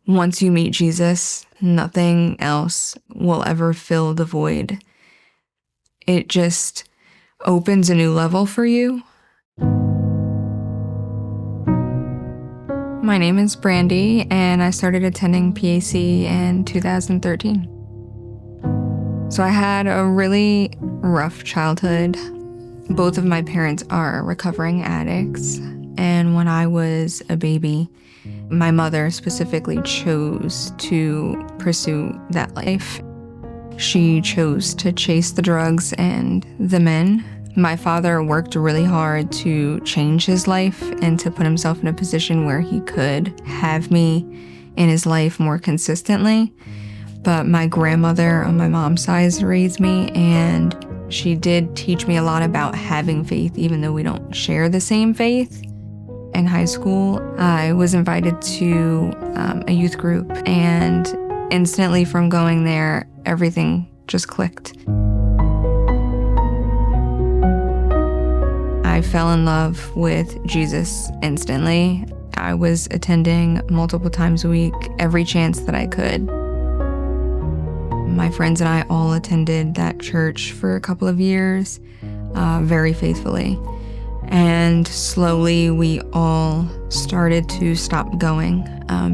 Once you meet Jesus, nothing else will ever fill the void. It just opens a new level for you. My name is Brandi, and I started attending PAC in 2013. So I had a really rough childhood. Both of my parents are recovering addicts, and when I was a baby, my mother specifically chose to pursue that life. She chose to chase the drugs and the men. My father worked really hard to change his life and to put himself in a position where he could have me in his life more consistently. But my grandmother on my mom's side raised me, and she did teach me a lot about having faith, even though we don't share the same faith. In high school, I was invited to a youth group, and instantly from going there, everything just clicked. I fell in love with Jesus instantly. I was attending multiple times a week, every chance that I could. My friends and I all attended that church for a couple of years, very faithfully. And slowly we all started to stop going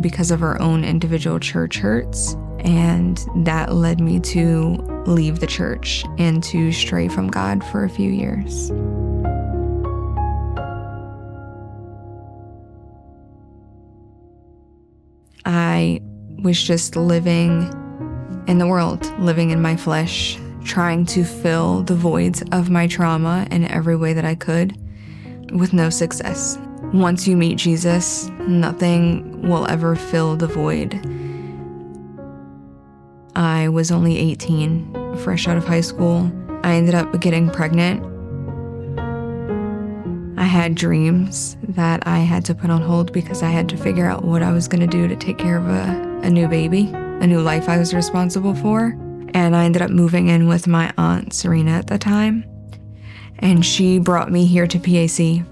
because of our own individual church hurts. And that led me to leave the church and to stray from God for a few years. I was just living in the world, living in my flesh, trying to fill the voids of my trauma in every way that I could, with no success. Once you meet Jesus, nothing will ever fill the void. I was only 18, fresh out of high school. I ended up getting pregnant. I had dreams that I had to put on hold because I had to figure out what I was going to do to take care of a new baby, a new life I was responsible for. And I ended up moving in with my aunt, Serena, at the time. And she brought me here to PAC.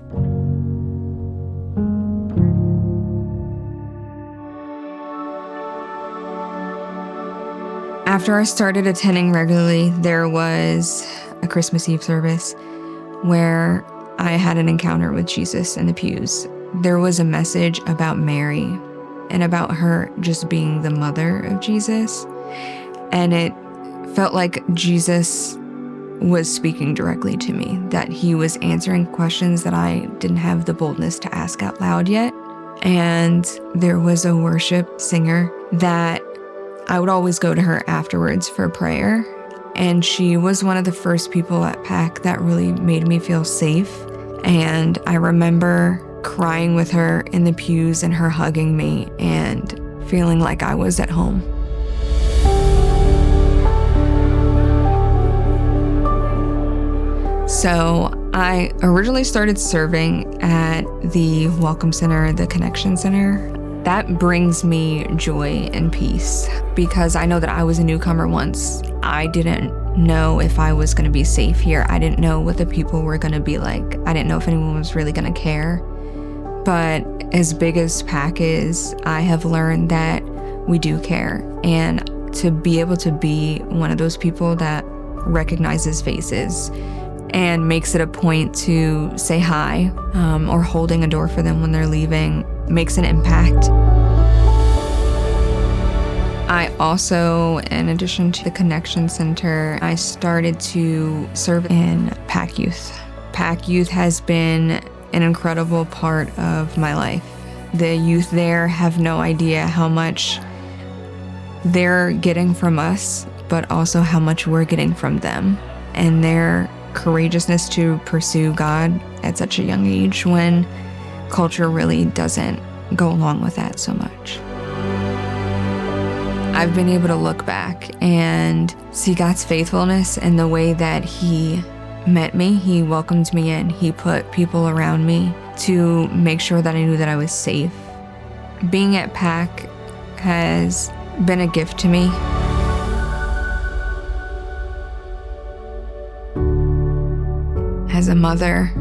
After I started attending regularly, there was a Christmas Eve service where I had an encounter with Jesus in the pews. There was a message about Mary and about her just being the mother of Jesus. And it felt like Jesus was speaking directly to me, that he was answering questions that I didn't have the boldness to ask out loud yet. And there was a worship singer that I would always go to her afterwards for prayer. And she was one of the first people at PAC that really made me feel safe. And I remember crying with her in the pews and her hugging me and feeling like I was at home. So I originally started serving at the Welcome Center, the Connection Center. That brings me joy and peace because I know that I was a newcomer once. I didn't know if I was going to be safe here. I didn't know what the people were going to be like. I didn't know if anyone was really going to care. But as big as PAC is, I have learned that we do care. And to be able to be one of those people that recognizes faces and makes it a point to say hi or holding a door for them when they're leaving makes an impact. I also, in addition to the Connection Center, I started to serve in PAC Youth. PAC Youth has been an incredible part of my life. The youth there have no idea how much they're getting from us, but also how much we're getting from them. And their courageousness to pursue God at such a young age when culture really doesn't go along with that so much. I've been able to look back and see God's faithfulness in the way that he met me. He welcomed me in. He put people around me to make sure that I knew that I was safe. Being at PAC has been a gift to me. As a mother,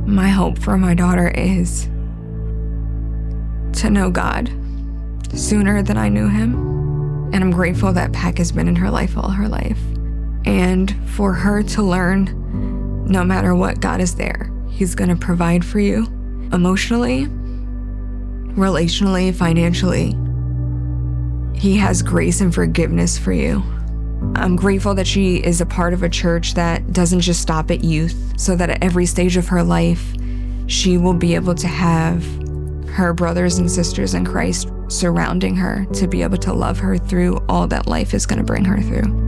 my hope for my daughter is to know God, sooner than I knew him. And I'm grateful that Pac has been in her life all her life. And for her to learn, no matter what, God is there. He's going to provide for you emotionally, relationally, financially. He has grace and forgiveness for you. I'm grateful that she is a part of a church that doesn't just stop at youth, so that at every stage of her life, she will be able to have her brothers and sisters in Christ surrounding her to be able to love her through all that life is going to bring her through.